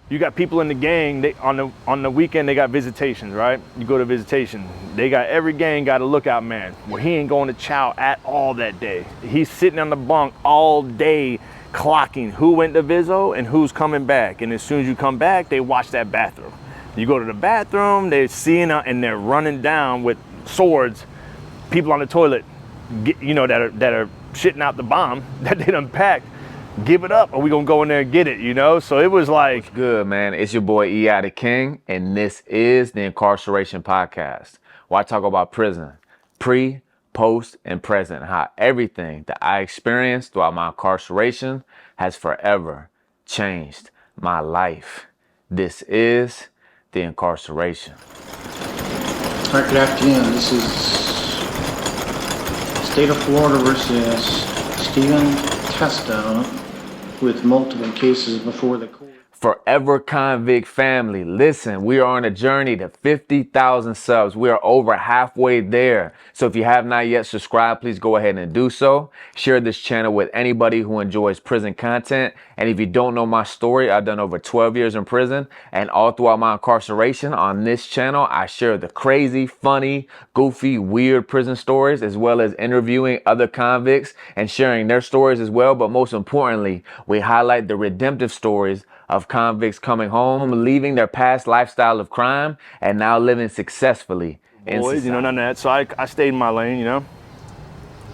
you got people in the gang, they on the weekend they got visitations, right? You go to visitation, they got every gang got a lookout man. Well, he ain't going to chow at all that day. He's sitting on the bunk all day clocking who went to Viso and who's coming back. And as soon as you come back, they watch that bathroom. You go to the bathroom, they're seeing and they're running down with swords, people on the toilet, you know, that are shitting out the bomb that they done packed. Give it up or we gonna go in there and get it, you know? So it was like... What's good, man? It's your boy E.I. the King, and this is the Incarceration Podcast, where I talk about prison, pre, post, and present, how everything that I experienced throughout my incarceration has forever changed my life. This is the Incarceration. All right, good afternoon. This is State of Florida versus Stephen Testo with multiple cases before the court. Forever Convict family, listen, we are on a journey to 50,000 subs. We are over halfway there. So if you have not yet subscribed, please go ahead and do so. Share this channel with anybody who enjoys prison content. And if you don't know my story, I've done over 12 years in prison. And all throughout my incarceration on this channel, I share the crazy, funny, goofy, weird prison stories, as well as interviewing other convicts and sharing their stories as well. But most importantly, we highlight the redemptive stories of convicts coming home, leaving their past lifestyle of crime, and now living successfully in Boys, society. you know, none of that. So I stayed in my lane, you know?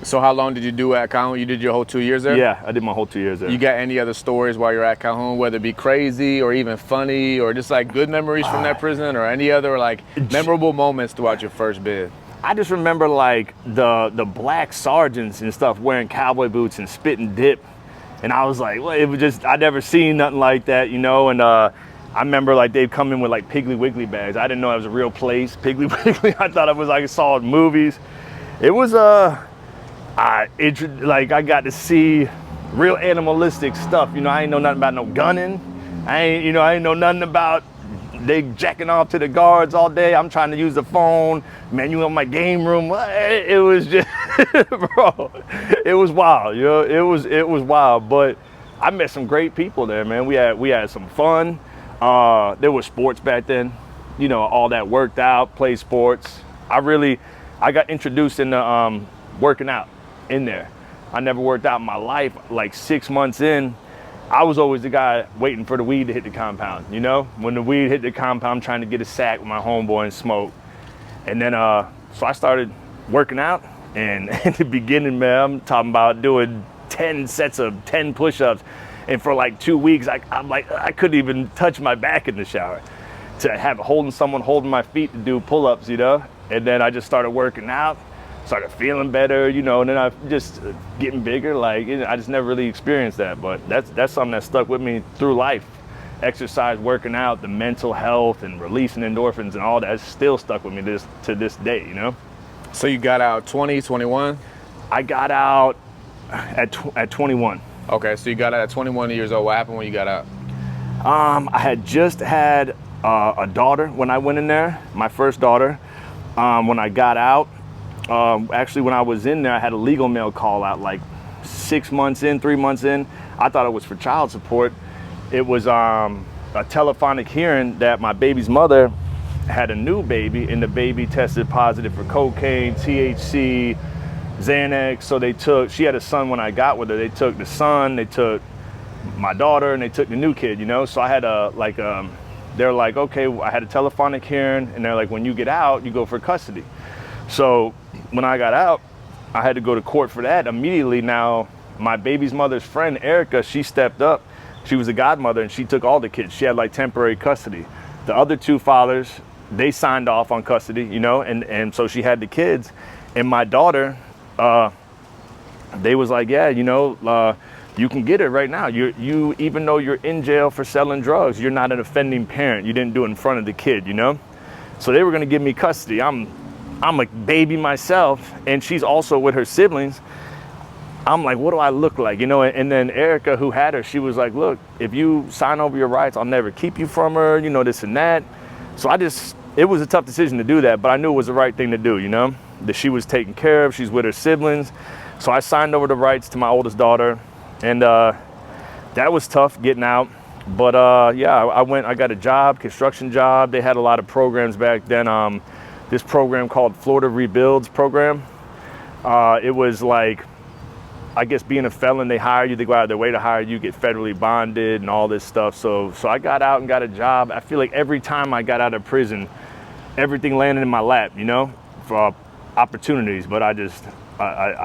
So how long did you do at Calhoun? You did your whole 2 years there? Yeah, I did my whole 2 years there. You got any other stories while you're at Calhoun, whether it be crazy or even funny or just like good memories from that prison or any other like memorable moments throughout your first bid? I just remember like the black sergeants and stuff wearing cowboy boots and spitting dip. And I was like, well, it was just, I'd never seen nothing like that, you know? And I remember like they'd come in with like Piggly Wiggly bags. I didn't know it was a real place, Piggly Wiggly. I thought it was like I saw it in movies. It was, I got to see real animalistic stuff. You know, I ain't know nothing about no gunning. I ain't know nothing about they jacking off to the guards all day. I'm trying to use the phone. Man, you in my game room. It was just, bro, it was wild. You know, it was wild. But I met some great people there, man. We had some fun. There was sports back then. You know, all that worked out, play sports. I got introduced into working out in there. I never worked out in my life. Like 6 months in, I was always the guy waiting for the weed to hit the compound, you know? When the weed hit the compound, I'm trying to get a sack with my homeboy and smoke. And then, so I started working out. And in the beginning, man, I'm talking about doing 10 sets of 10 push-ups. And for like 2 weeks, I'm like, I couldn't even touch my back in the shower. To have someone holding my feet to do pull-ups, you know? And then I just started working out. Started feeling better, you know, and then I just getting bigger. Like, you know, I just never really experienced that, but that's something that stuck with me through life. Exercise, working out, the mental health and releasing endorphins and all that still stuck with me to this day, you know? So you got out 20, 21? I got out at 21. Okay, so you got out at 21 years old. What happened when you got out? I had just had a daughter when I went in there, my first daughter. When I got out, actually, when I was in there, I had a legal mail call out like 6 months in, 3 months in. I thought it was for child support. It was a telephonic hearing that my baby's mother had a new baby, and the baby tested positive for cocaine, THC, Xanax. So she had a son when I got with her. They took the son, they took my daughter, and they took the new kid, you know? So I had they're like, okay, I had a telephonic hearing, and they're like, when you get out, you go for custody. So when I got out, I had to go to court for that immediately. Now, my baby's mother's friend, Erica, she stepped up. She was a godmother, and she took all the kids. She had like temporary custody. The other two fathers, they signed off on custody, you know, and so she had the kids. And my daughter, they was like, yeah, you know, you can get it right now. You even though you're in jail for selling drugs, you're not an offending parent. You didn't do it in front of the kid, you know? So they were gonna give me custody. I'm a baby myself, and she's also with her siblings. I'm like, what do I look like? You know, and then Erica, who had her, she was like, look, if you sign over your rights, I'll never keep you from her, you know, this and that. So it was a tough decision to do that, but I knew it was the right thing to do, you know, that she was taken care of, she's with her siblings. So I signed over the rights to my oldest daughter, and that was tough getting out. But yeah, I got a job, construction job. They had a lot of programs back then. This program called Florida Rebuilds program. It was like, I guess being a felon, they hire you, they go out of their way to hire you, get federally bonded and all this stuff. So I got out and got a job. I feel like every time I got out of prison, everything landed in my lap, you know, for opportunities, but I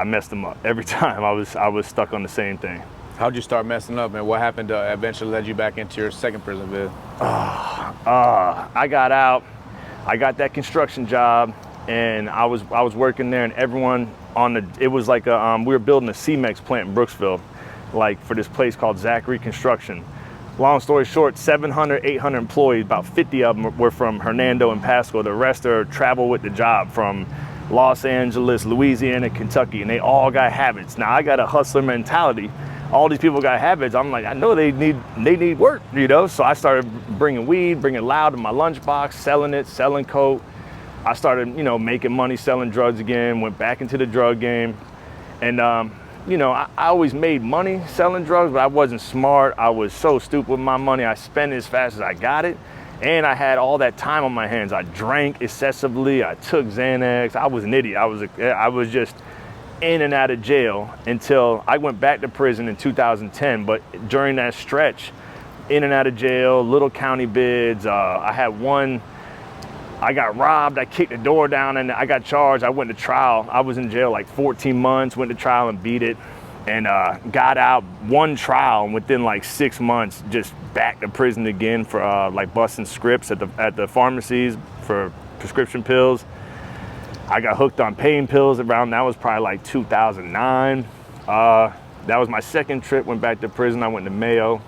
messed them up. Every time I was stuck on the same thing. How'd you start messing up, and what happened to eventually led you back into your second prison bid? I got out, I got that construction job, and I was working there, and everyone it was like we were building a Cemex plant in Brooksville, like for this place called Zachary Construction. Long story short, 700, 800 employees, about 50 of them were from Hernando and Pasco. The rest are travel with the job from Los Angeles, Louisiana, Kentucky, and they all got habits. Now I got a hustler mentality. All these people got habits. I'm like, I know they need work, you know? So I started bringing weed, bringing loud in my lunchbox, selling it, selling coke. I started, you know, making money selling drugs again, went back into the drug game. And, you know, I always made money selling drugs, but I wasn't smart. I was so stupid with my money. I spent it as fast as I got it. And I had all that time on my hands. I drank excessively. I took Xanax. I was an idiot. I was just in and out of jail until I went back to prison in 2010. But during that stretch, in and out of jail, little county bids, I had one. I got robbed, I kicked the door down, and I got charged. I went to trial. I was in jail like 14 months, went to trial and beat it, and got out, one trial, and within like 6 months, just back to prison again for like busting scripts at the pharmacies for prescription pills. I got hooked on pain pills around, that was probably like 2009. That was my second trip, went back to prison. I went to Mayo.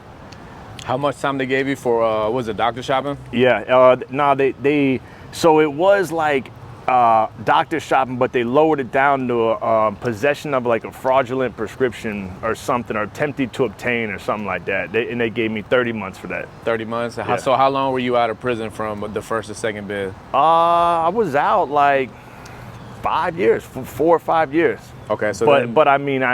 How much time they gave you for, was it doctor shopping? Yeah, no, so it was like doctor shopping, but they lowered it down to possession of like a fraudulent prescription or something, or attempted to obtain or something like that. And they gave me 30 months for that. 30 months? Yeah. So how long were you out of prison from the first to second bid? I was out like 5 years, 4 or 5 years. Okay, so but I mean,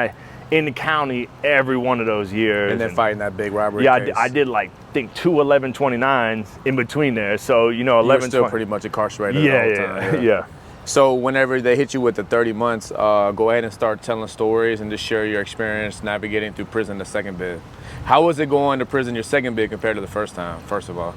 in the county every one of those years. And then fighting that big robbery case. I did like, I think 2 1129s in between there. So, you know, 11. You were still pretty much incarcerated the whole time. Yeah. So whenever they hit you with the 30 months, go ahead and start telling stories and just share your experience navigating through prison the second bid. How was it going to prison your second bid compared to the first time, first of all?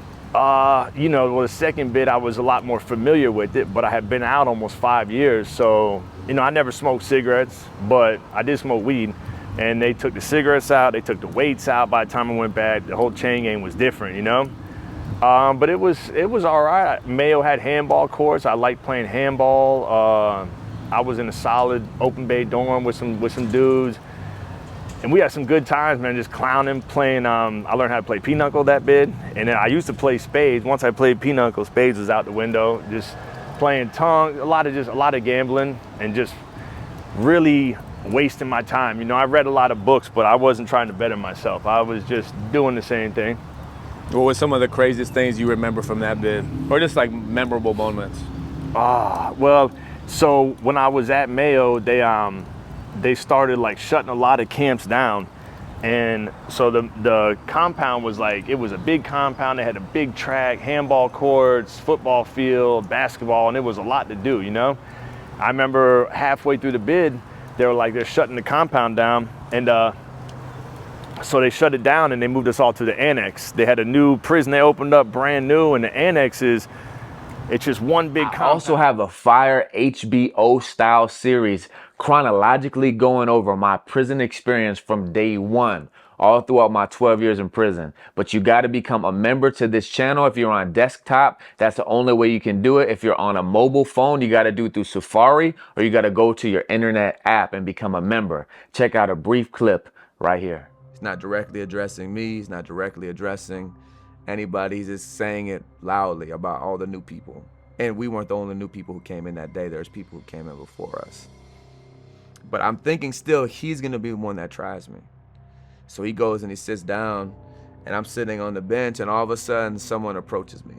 You know, well, the second bid I was a lot more familiar with it, but I had been out almost 5 years. So, you know, I never smoked cigarettes, but I did smoke weed. And they took the cigarettes out, they took the weights out. By the time I went back, the whole chain game was different, you know? But it was all right. Mayo had handball courts. I liked playing handball. I was in a solid open bay dorm with some dudes. And we had some good times, man, just clowning, playing. I learned how to play pinochle that bid. And then I used to play spades. Once I played pinochle, spades was out the window. Just playing tongue, a lot of gambling, and just really wasting my time. You know, I read a lot of books, but I wasn't trying to better myself. I was just doing the same thing. What were some of the craziest things you remember from that bid? Or just like memorable moments? Well, so when I was at Mayo, they started like shutting a lot of camps down. And so the compound was like, it was a big compound. They had a big track, handball courts, football field, basketball, and it was a lot to do, you know? I remember halfway through the bid, they were like, they're shutting the compound down. And so they shut it down and they moved us all to the annex. They had a new prison they opened up brand new, and the annex it's just one big compound. I also have a fire HBO style series chronologically going over my prison experience from day one, all throughout my 12 years in prison. But you got to become a member to this channel. If you're on desktop, that's the only way you can do it. If you're on a mobile phone, you got to do it through Safari, or you got to go to your internet app and become a member. Check out a brief clip right here. He's not directly addressing me. He's not directly addressing anybody. He's just saying it loudly about all the new people. And we weren't the only new people who came in that day. There's people who came in before us. But I'm thinking still he's gonna be the one that tries me. So he goes and he sits down, and I'm sitting on the bench, and all of a sudden someone approaches me.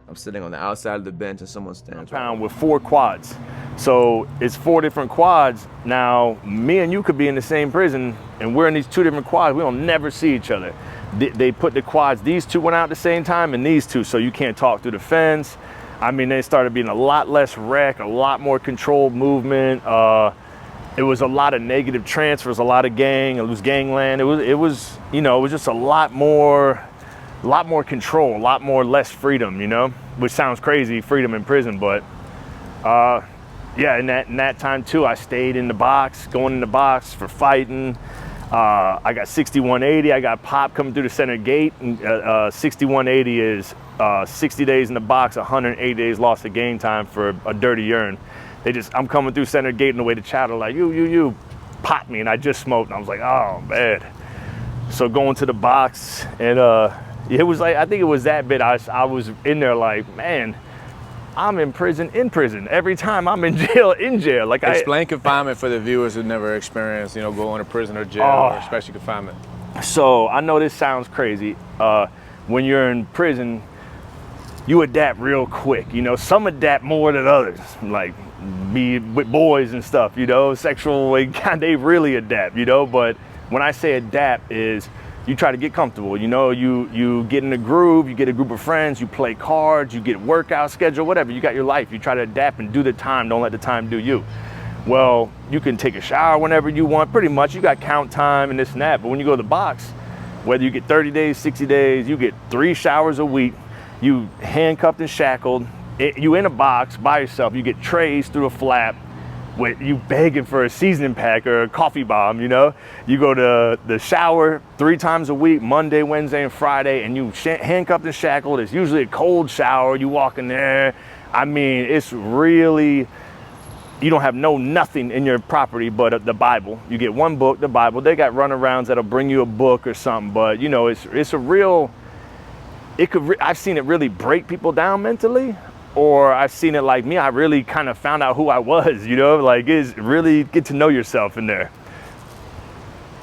I'm sitting on the outside of the bench and someone stands right With 4 quads. So it's 4 different quads. Now, me and you could be in the same prison and we're in these 2 different quads. We don't never see each other. They put the quads, these 2 went out at the same time and these 2, so you can't talk through the fence. I mean, they started being a lot less wreck, a lot more controlled movement. It was a lot of negative transfers, a lot of gang, it was gangland. It was, you know, it was just a lot more control, a lot more less freedom, you know, which sounds crazy, freedom in prison, but yeah, in that time too, I stayed in the box, going in the box for fighting. I got 6180, I got popped coming through the center gate, and 6180 is 60 days in the box, 180 days lost of game time for a dirty urine. I'm coming through center gate and the way the chatter like, you popped me, and I just smoked, and I was like, oh man. So going to the box, and it was like, I think it was that bit, I was in there like, man, I'm in prison, every time I'm in jail. Like, explain confinement for the viewers who never experienced, you know, going to prison or jail, or especially confinement. So I know this sounds crazy. When you're in prison, you adapt real quick. You know, some adapt more than others, like be with boys and stuff, you know, sexual, they really adapt, you know. But when I say adapt is, you try to get comfortable, you know, you get in a groove, you get a group of friends, you play cards, you get workout schedule, whatever, you got your life, you try to adapt and do the time, don't let the time do you. Well, you can take a shower whenever you want, pretty much, you got count time and this and that, but when you go to the box, whether you get 30 days, 60 days, you get 3 showers a week, you handcuffed and shackled, you in a box by yourself, you get trays through a flap, with you begging for a seasoning pack or a coffee bomb, you know? You go to the shower 3 times a week, Monday, Wednesday, and Friday, and you handcuffed and shackled. It's usually a cold shower. You walk in there. I mean, it's really, you don't have nothing in your property but the Bible. You get 1 book, the Bible. They got runarounds that'll bring you a book or something, but you know, it's a real, I've seen it really break people down mentally. Or I've seen it like me, I really kind of found out who I was, you know, like it's really get to know yourself in there.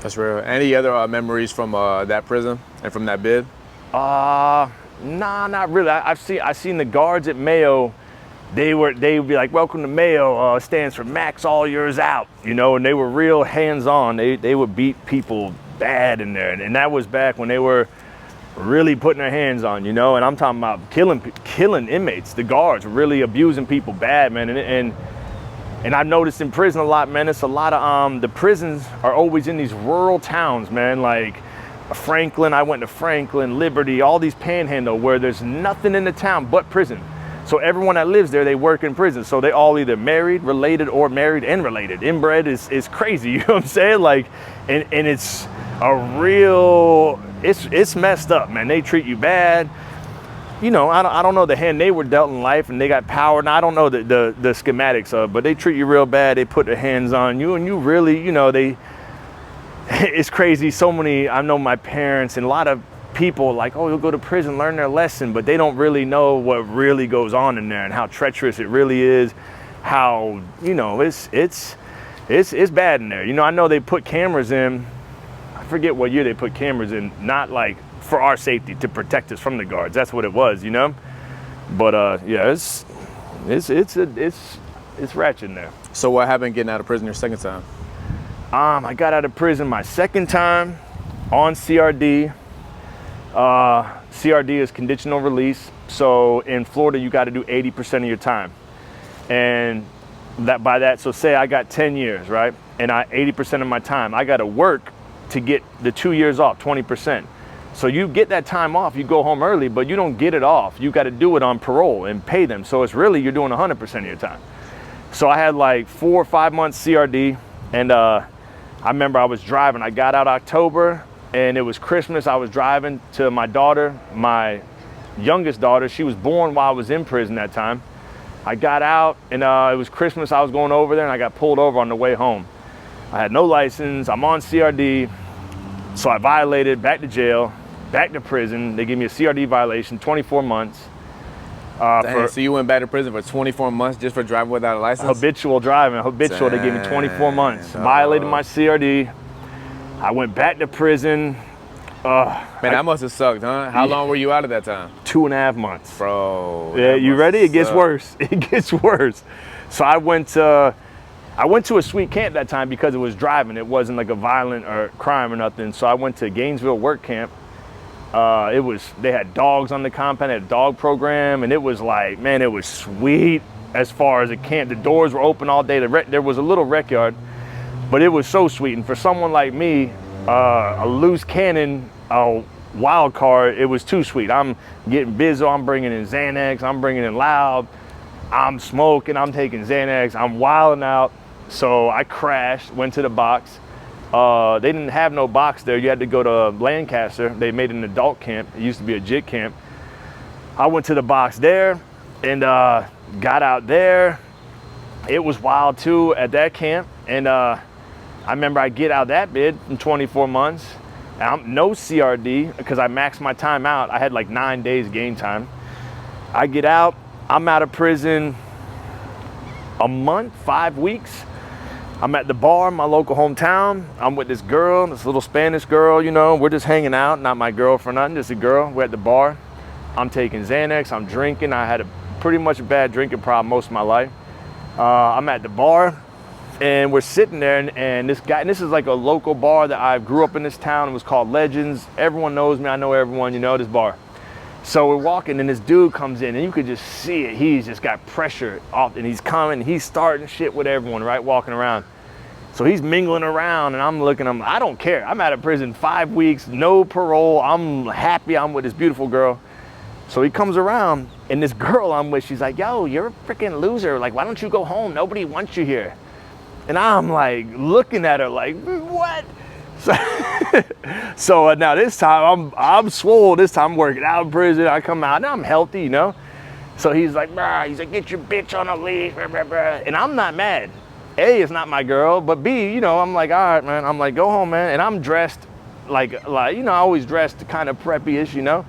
That's real. Any other memories from that prison and from that bid? Nah, not really. I've seen the guards at Mayo, they would be like, welcome to Mayo, stands for max all yours out, you know, and they were real hands-on. They would beat people bad in there. And that was back when they were really putting their hands on, you know, and I'm talking about killing inmates, the guards really abusing people bad, man. And I've noticed in prison a lot, man, it's a lot of the prisons are always in these rural towns, man, like Franklin. I went to Franklin, Liberty, all these panhandle where there's nothing in the town but prison. So everyone that lives there, they work in prison, so they all either married, related, or married and related. Inbred is crazy, you know what I'm saying? Like, and it's a real, it's messed up, man. They treat you bad. You know, I don't know the hand they were dealt in life, and they got power. And I don't know the schematics of, but they treat you real bad. They put their hands on you, and you really, you know, it's crazy. So many, I know my parents and a lot of people like, oh, you'll go to prison, learn their lesson, but they don't really know what really goes on in there and how treacherous it really is. How, you know, it's bad in there. You know, I know they put cameras in. I forget what year they put cameras in, not like for our safety, to protect us from the guards. That's what it was, you know. But yeah, it's ratchet in there. So what happened getting out of prison your second time? I got out of prison my second time on CRD. CRD is conditional release. So in Florida, you got to do 80% of your time, and so say I got 10 years, right? And 80% of my time, I got to work to get the 2 years off, 20%. So you get that time off, you go home early, but you don't get it off. You got to do it on parole and pay them. So it's really, you're doing 100% of your time. So I had like 4 or 5 months CRD, and I remember I was driving. I got out October, and it was Christmas. I was driving to my daughter, my youngest daughter. She was born while I was in prison that time. I got out, and it was Christmas. I was going over there, and I got pulled over on the way home. I had no license. I'm on CRD. So I violated, back to jail, back to prison. They gave me a CRD violation, 24 months. So you went back to prison for 24 months just for driving without a license? Habitual driving, habitual. They gave me 24 months. Violated my CRD. I went back to prison. Man, that must have sucked, huh? How long were you out at that time? 2.5 months. Bro. Yeah, you ready? It gets sucked. worse. It gets worse. So I went to a sweet camp that time because it was driving. It wasn't like a violent or crime or nothing. So I went to Gainesville work camp. They had dogs on the compound, they had a dog program, and it was like, man, it was sweet as far as a camp. The doors were open all day. There was a little rec yard, but it was so sweet. And for someone like me, a loose cannon, a wild card, it was too sweet. I'm getting busy, I'm bringing in Xanax, I'm bringing in loud, I'm smoking, I'm taking Xanax, I'm wilding out. So I crashed, went to the box. They didn't have no box there. You had to go to Lancaster. They made an adult camp. It used to be a JIT camp. I went to the box there and got out there. It was wild too at that camp. And I remember I get out that bid in 24 months. No CRD because I maxed my time out. I had like 9 days game time. I get out. I'm out of prison a month, 5 weeks. I'm at the bar in my local hometown. I'm with this girl, this little Spanish girl, you know, we're just hanging out, not my girlfriend, nothing, just a girl. We're at the bar. I'm taking Xanax, I'm drinking. I had a pretty much a bad drinking problem most of my life. I'm at the bar and we're sitting there and this guy, and this is like a local bar that I grew up in this town. It was called Legends. Everyone knows me, I know everyone, you know, this bar. So we're walking and this dude comes in and you could just see it. He's just got pressure off and he's coming, he's starting shit with everyone, right? Walking around. So he's mingling around and I'm looking, I don't care. I'm out of prison 5 weeks, no parole. I'm happy I'm with this beautiful girl. So he comes around and this girl I'm with, she's like, yo, you're a freaking loser. Like, why don't you go home? Nobody wants you here. And I'm like looking at her like, what? So now this time I'm swole. This time I'm working out in prison. I come out and I'm healthy, you know? So he's like, bruh, he's like, get your bitch on a leash, bruh, bruh, bruh. And I'm not mad. A, it's not my girl, but B, you know, I'm like, all right, man. I'm like, go home, man. And I'm dressed like, you know, I always dressed kind of preppy-ish, you know?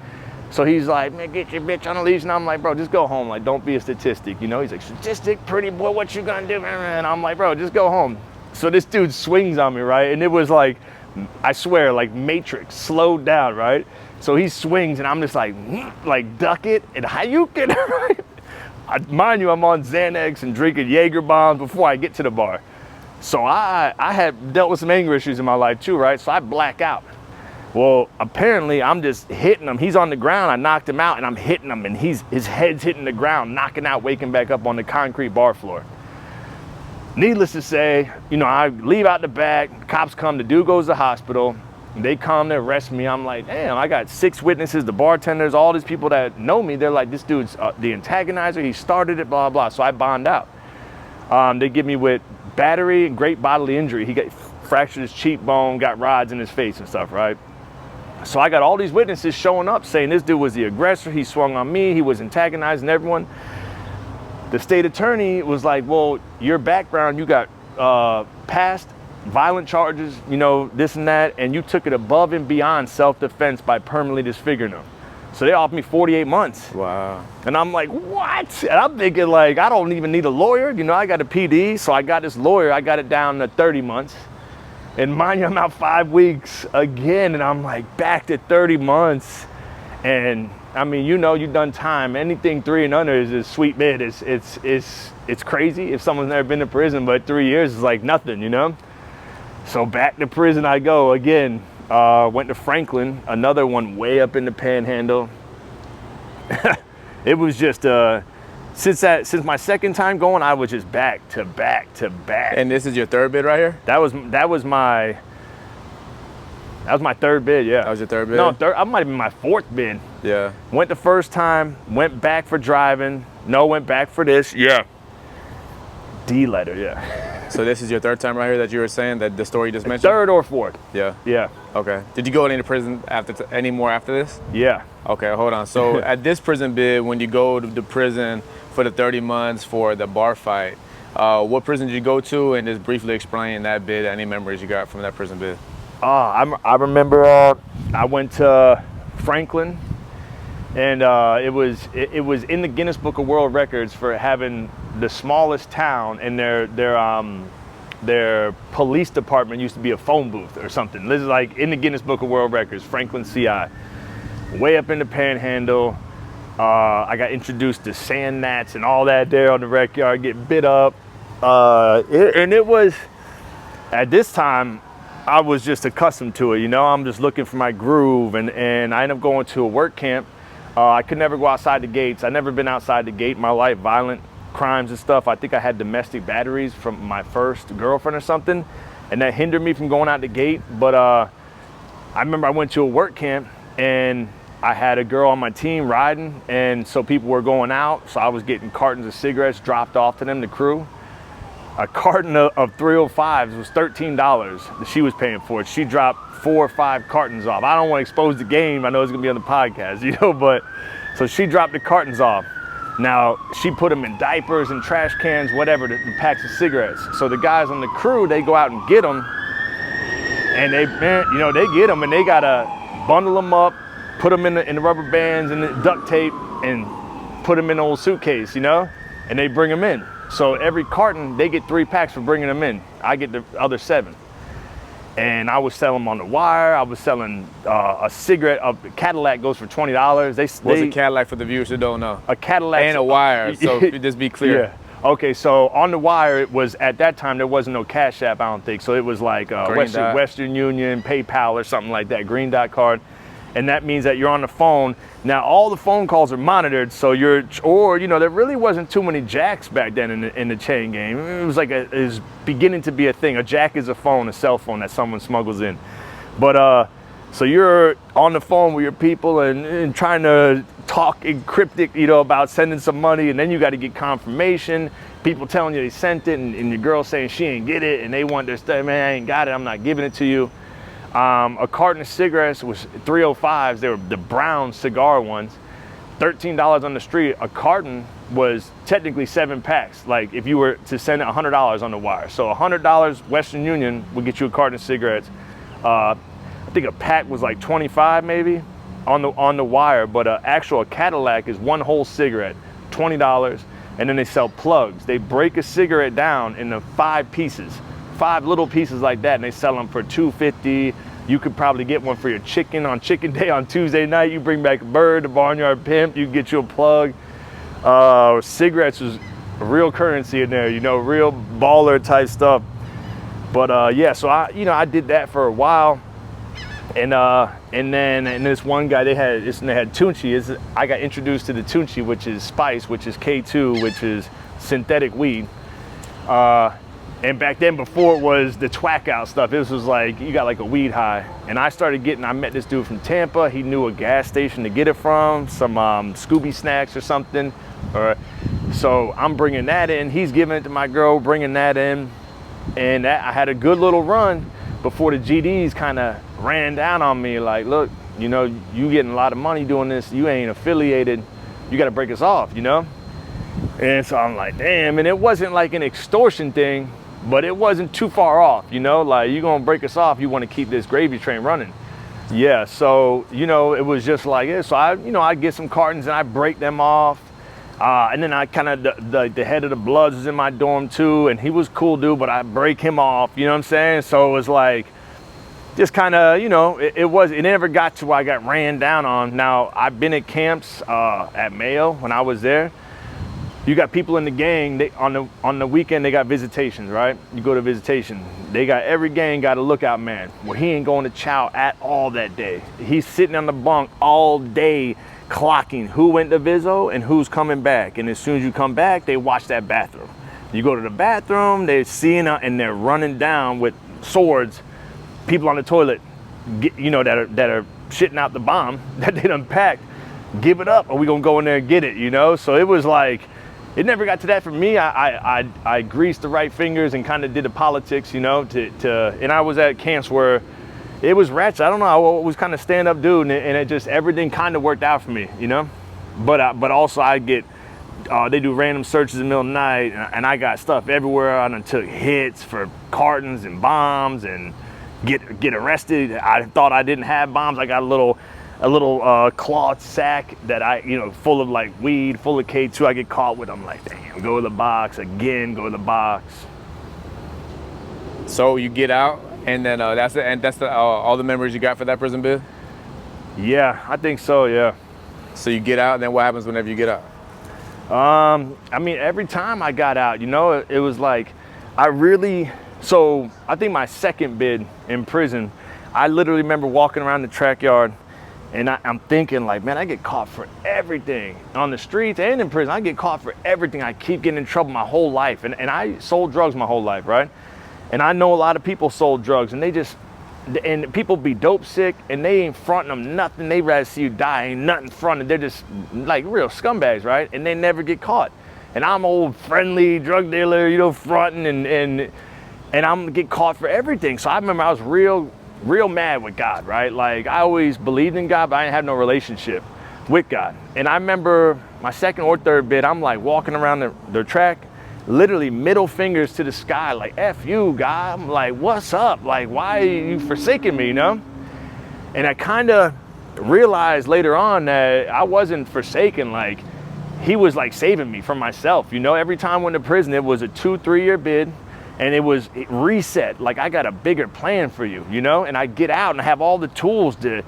So he's like, man, get your bitch on a leash. And I'm like, bro, just go home. Like, don't be a statistic, you know? He's like, statistic, pretty boy, what you gonna do, man? And I'm like, bro, just go home. So this dude swings on me, right? And it was like, I swear, like Matrix, slowed down, right? So he swings and I'm just like duck it and Hayukin, right? Mind you, I'm on Xanax and drinking Jaeger bombs before I get to the bar. So I had dealt with some anger issues in my life too, right? So I black out. Well, apparently I'm just hitting him. He's on the ground, I knocked him out and I'm hitting him and his head's hitting the ground, knocking out, waking back up on the concrete bar floor. Needless to say, you know, I leave out the back, cops come, the dude goes to the hospital, they come to arrest me. I'm like, damn, I got 6 witnesses, the bartenders, all these people that know me. They're like, this dude's the antagonizer, he started it, blah, blah. So I bond out. They give me with battery and great bodily injury. He got fractured his cheekbone, got rods in his face and stuff, right? So I got all these witnesses showing up saying this dude was the aggressor, he swung on me, he was antagonizing everyone. The state attorney was like, well, your background, you got past violent charges, you know, this and that, and you took it above and beyond self-defense by permanently disfiguring them. So they offered me 48 months. Wow. And I'm like, what? And I'm thinking like, I don't even need a lawyer. You know, I got a PD, so I got this lawyer, I got it down to 30 months. And mind you, I'm out 5 weeks again, and I'm like back to 30 months. And I mean, you know, you've done time. Anything 3 and under is a sweet bid. It's crazy if someone's never been to prison, but 3 years is like nothing, you know? So back to prison I go again. Went to Franklin, another one way up in the Panhandle. It was just since my second time going, I was just back to back to back. And this is your third bid right here? That was my third bid, yeah. That was your third bid? No, I might have been my 4th bid. Yeah. Went the first time, went back for driving. No, went back for this, yeah. D letter, yeah. So this is your third time right here that you were saying that the story you just mentioned? 3rd or 4th. Yeah. Yeah. Okay. Did you go into prison any more after this? Yeah. Okay, hold on. So at this prison bid, when you go to the prison for the 30 months for the bar fight, what prison did you go to? And just briefly explain that bid, any memories you got from that prison bid. I remember I went to Franklin, and it was in the Guinness Book of World Records for having the smallest town, and their police department used to be a phone booth or something. This is like in the Guinness Book of World Records, Franklin CI. Way up in the Panhandle. I got introduced to sand gnats and all that there on the rec yard, get bit up. And it was, at this time, I was just accustomed to it, you know. I'm just looking for my groove, and I ended up going to a work camp. I could never go outside the gates. I'd never been outside the gate in my life, violent crimes and stuff. I think I had domestic batteries from my first girlfriend or something, and that hindered me from going out the gate. But I remember I went to a work camp, and I had a girl on my team riding, and so people were going out, so I was getting cartons of cigarettes dropped off to them, the crew. A carton of 305s was $13 that she was paying for it. She dropped 4 or 5 cartons off. I don't want to expose the game. I know it's gonna be on the podcast, you know, but so she dropped the cartons off. Now, she put them in diapers and trash cans, whatever, the packs of cigarettes. So the guys on the crew, they go out and get them, and they get them, and they gotta bundle them up, put them in the rubber bands and the duct tape, and put them in an old suitcase, you know, and they bring them in. So every carton, they get 3 packs for bringing them in. I get the other 7. And I was selling them on the wire. I was selling a cigarette. A Cadillac goes for $20. What's a Cadillac for the viewers who don't know? A Cadillac. And a wire, so just be clear. Yeah. Okay, so on the wire, it was, at that time, there wasn't no Cash App, I don't think. So it was like Western Union, PayPal or something like that, Green Dot card. And that means that you're on the phone. Now, all the phone calls are monitored, so there really wasn't too many jacks back then in the chain game. It was like it was beginning to be a thing. A jack is a phone, a cell phone that someone smuggles in. But so you're on the phone with your people and trying to talk cryptic, you know, about sending some money, and then you got to get confirmation. People telling you they sent it, and your girl saying she ain't get it, and they want their stuff. Man, I ain't got it. I'm not giving it to you. A carton of cigarettes was 305s. They were the brown cigar ones. $13 on the street. A carton was technically 7 packs. Like if you were to send it $100 on the wire. So $100 Western Union would get you a carton of cigarettes. I think a pack was like 25 maybe on the wire. But a Cadillac is one whole cigarette, $20. And then they sell plugs. They break a cigarette down into 5 pieces. 5 little pieces like that, and they sell them for $2.50. You could probably get one for your chicken on chicken day on Tuesday night. You bring back a bird, the barnyard pimp, you can get you a plug. Cigarettes was real currency in there, you know, real baller type stuff. But yeah, so I did that for a while, and this one guy, they had Tunchi. I got introduced to the Tunchi, which is spice, which is K2, which is synthetic weed. And back then, before it was the twack out stuff, this was like, you got like a weed high. And I met this dude from Tampa. He knew a gas station to get it from, some Scooby snacks or something. So I'm bringing that in. He's giving it to my girl, bringing that in. And I had a good little run before the GDs kind of ran down on me. Like, look, you know, you getting a lot of money doing this. You ain't affiliated. You got to break us off, you know? And so I'm like, damn. And it wasn't like an extortion thing, but it wasn't too far off, you know, like you're gonna break us off, you want to keep this gravy train running. Yeah, so, you know, it was just like it. So I get some cartons and I break them off. And then I kind of, the head of the Bloods was in my dorm too, and he was cool dude, but I break him off, you know what I'm saying? So it was like, just kind of, you know, it never got to where I got ran down on. Now, I've been at camps at Mayo when I was there. You got people in the gang, on the weekend, they got visitations, right? You go to visitation. Every gang got a lookout man. Well, he ain't going to chow at all that day. He's sitting on the bunk all day clocking who went to Viso and who's coming back. And as soon as you come back, they watch that bathroom. You go to the bathroom, they're seeing and they're running down with swords, people on the toilet, you know, that are shitting out the bomb that they done packed. Give it up or we gonna go in there and get it, you know? So it was like, it never got to that for me. I greased the right fingers and kind of did the politics, you know, and I was at camps where it was ratchet. I don't know, I was kind of stand-up dude, and it just, everything kind of worked out for me, you know? But also I get, they do random searches in the middle of the night, and I got stuff everywhere. I done took hits for cartons and bombs and get arrested. I thought I didn't have bombs. I got a little cloth sack that full of like weed, full of K2. I get caught with. I'm like, damn, go to the box again, go to the box. So you get out, and then that's all the memories you got for that prison bid? Yeah, I think so, yeah. So you get out, and then what happens whenever you get out? I mean, every time I got out, you know, it was like, so I think my second bid in prison, I literally remember walking around the track yard, and I'm thinking like, man, I get caught for everything on the streets and in prison. I get caught for everything. I keep getting in trouble my whole life. And I sold drugs my whole life, right? And I know a lot of people sold drugs, and people be dope sick and they ain't fronting them nothing. They rather see you die, ain't nothing fronted. They're just like real scumbags, right? And they never get caught. And I'm old friendly drug dealer, you know, fronting and I'm get caught for everything. So I remember I was real mad with God, right? Like I always believed in God, but I didn't have no relationship with God. And I remember my second or third bid, I'm like walking around the track, literally middle fingers to the sky, like, F you, God. I'm like, what's up? Like, why are you forsaking me, you know? And I kind of realized later on that I wasn't forsaken. Like, he was like saving me from myself, you know? Every time I went to prison, it was a 2-3 year bid, and it was reset. Like, I got a bigger plan for you, you know? And I get out and I have all the tools to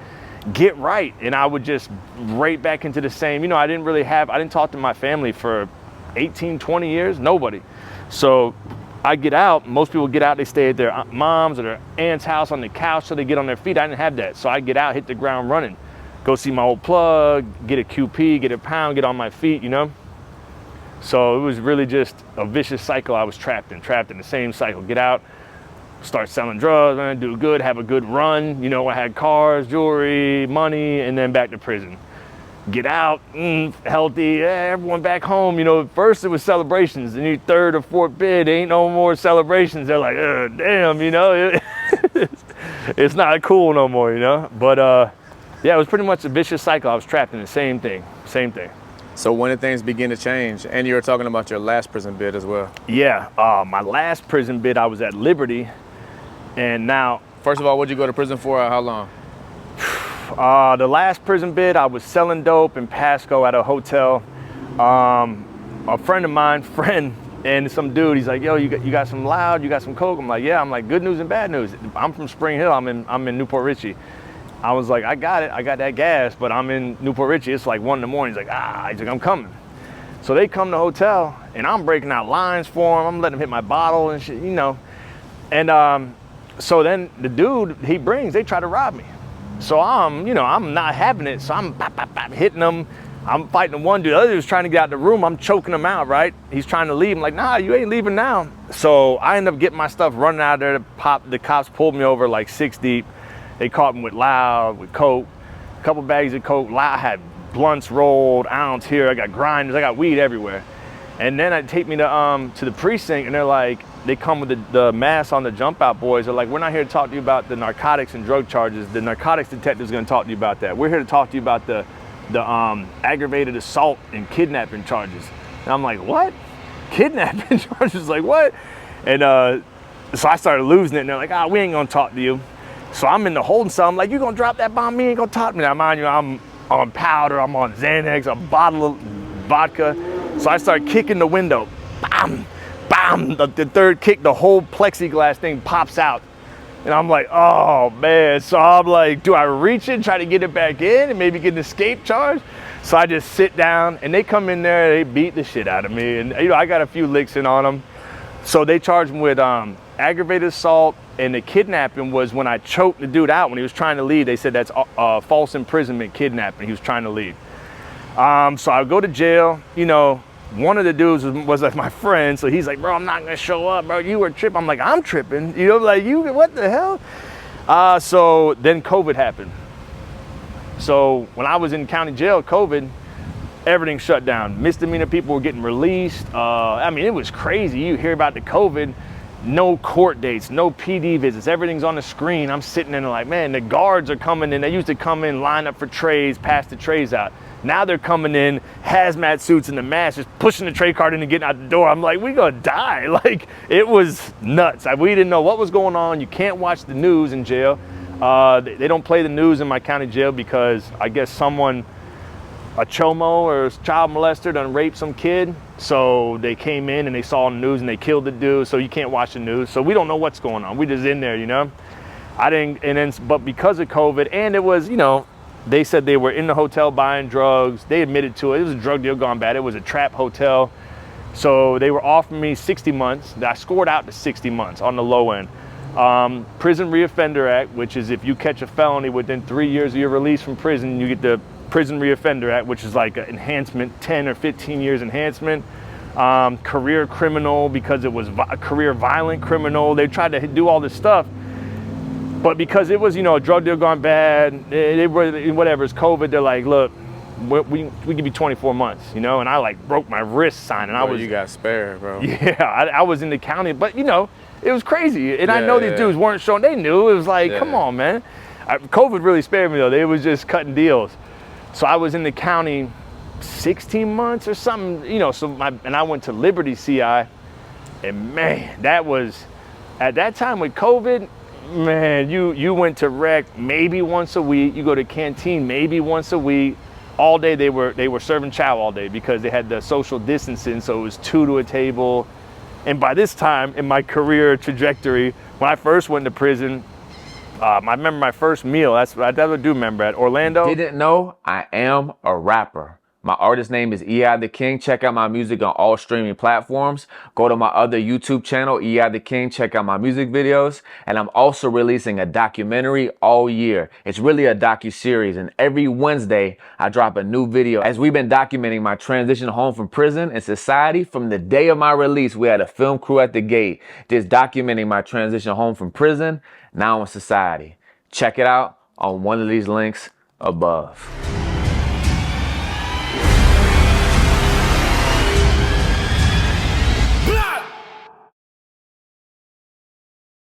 get right. And I would just right back into the same, you know, I didn't talk to my family for 18, 20 years, nobody. So I get out, most people get out, they stay at their mom's or their aunt's house on the couch so they get on their feet. I didn't have that. So I get out, hit the ground running, go see my old plug, get a QP, get a pound, get on my feet, you know? So it was really just a vicious cycle I was trapped in the same cycle. Get out, start selling drugs, man, do good, have a good run. You know, I had cars, jewelry, money, and then back to prison. Get out, healthy, everyone back home. You know, first it was celebrations, then you third or fourth bid, ain't no more celebrations. They're like, damn, you know, it's not cool no more, you know? But yeah, it was pretty much a vicious cycle. I was trapped in the same thing. So when did things begin to change? And you were talking about your last prison bid as well. Yeah, my last prison bid, I was at Liberty, and now... First of all, what'd you go to prison for? How long? The last prison bid, I was selling dope in Pasco at a hotel. A friend of mine, and some dude, he's like, yo, you got some loud, you got some coke? I'm like, yeah. I'm like, good news and bad news. I'm from Spring Hill, I'm in Newport Richey. I was like, I got it, I got that gas, but I'm in Newport Richey. It's like 1 in the morning. He's like, he's like, I'm coming. So they come to the hotel, and I'm breaking out lines for him. I'm letting him hit my bottle and shit, you know. And so then the dude they try to rob me. So I'm not having it. So I'm hitting him. I'm fighting one dude. The other dude's trying to get out of the room. I'm choking him out, right? He's trying to leave. I'm like, nah, you ain't leaving now. So I end up getting my stuff running out of there. The cops pulled me over like 6 deep. They caught me with loud, with coke, a couple bags of coke. I had blunts rolled, ounce here. I got grinders. I got weed everywhere. And then they take me to the precinct, and they're like, they come with the mask on, the jump out boys. They're like, we're not here to talk to you about the narcotics and drug charges. The narcotics detective is going to talk to you about that. We're here to talk to you about the aggravated assault and kidnapping charges. And I'm like, what? Kidnapping charges? Like, what? And so I started losing it, and they're like, we ain't going to talk to you. So I'm in the holding cell. I'm like, you going to drop that bomb? Me ain't going to talk to me. Now, mind you, I'm on powder. I'm on Xanax, a bottle of vodka. So I start kicking the window. Bam! Bam! The third kick, the whole plexiglass thing pops out. And I'm like, oh man. So I'm like, do I reach it, try to get it back in and maybe get an escape charge? So I just sit down, and they come in there, they beat the shit out of me. And you know, I got a few licks in on them. So they charged me with aggravated assault, and the kidnapping was when I choked the dude out when he was trying to leave. They said that's false imprisonment kidnapping. He was trying to leave. So I go to jail, you know. One of the dudes was like my friend, so he's like, bro, I'm not gonna show up, bro. You were tripping. I'm like, I'm tripping. You know, like, you, what the hell? So then COVID happened. So when I was in county jail, COVID, everything shut down. Misdemeanor people were getting released. I mean, it was crazy. You hear about the COVID, no court dates, no PD visits. Everything's on the screen. I'm sitting in there like, man, the guards are coming in. They used to come in, line up for trays, pass the trays out. Now they're coming in, hazmat suits and the mask, just pushing the tray cart in and getting out the door. I'm like, we gonna die. Like, it was nuts. We didn't know what was going on. You can't watch the news in jail. They don't play the news in my county jail because I guess someone a chomo or child molester done raped some kid. So they came in and they saw the news and they killed the dude. So you can't watch the news. So we don't know what's going on. We just in there, you know. But because of COVID, and it was, you know, they said they were in the hotel buying drugs. They admitted to it. It was a drug deal gone bad. It was a trap hotel. So they were offering me 60 months. I scored out to 60 months on the low end. Prison Reoffender Act, which is if you catch a felony within 3 years of your release from prison, you get the Prison Reoffender Act, which is like an enhancement, 10 or 15 years enhancement. Career criminal, because it was a career violent criminal. They tried to do all this stuff. But because it was, you know, a drug deal gone bad, they were, whatever, it's COVID, they're like, look, we give you 24 months, you know, and I like broke my wrist signing. Bro, you got spared, bro. Yeah, I was in the county, but you know, it was crazy. And I know these dudes weren't showing, they knew. It was like, come on, man. COVID really spared me though. They was just cutting deals. So I was in the county 16 months or something, you know, and I went to Liberty CI, and man, that was, at that time with COVID, man, you went to rec maybe once a week. You go to canteen maybe once a week. All day they were serving chow all day because they had the social distancing. So it was 2 to a table. And by this time in my career trajectory, when I first went to prison, I remember my first meal. I do remember at Orlando. Didn't know I am a rapper. My artist name is E.I. the King. Check out my music on all streaming platforms. Go to my other YouTube channel, E.I. the King. Check out my music videos. And I'm also releasing a documentary all year. It's really a docu-series. And every Wednesday, I drop a new video. As we've been documenting my transition home from prison and society, from the day of my release, we had a film crew at the gate just documenting my transition home from prison, now in society. Check it out on one of these links above.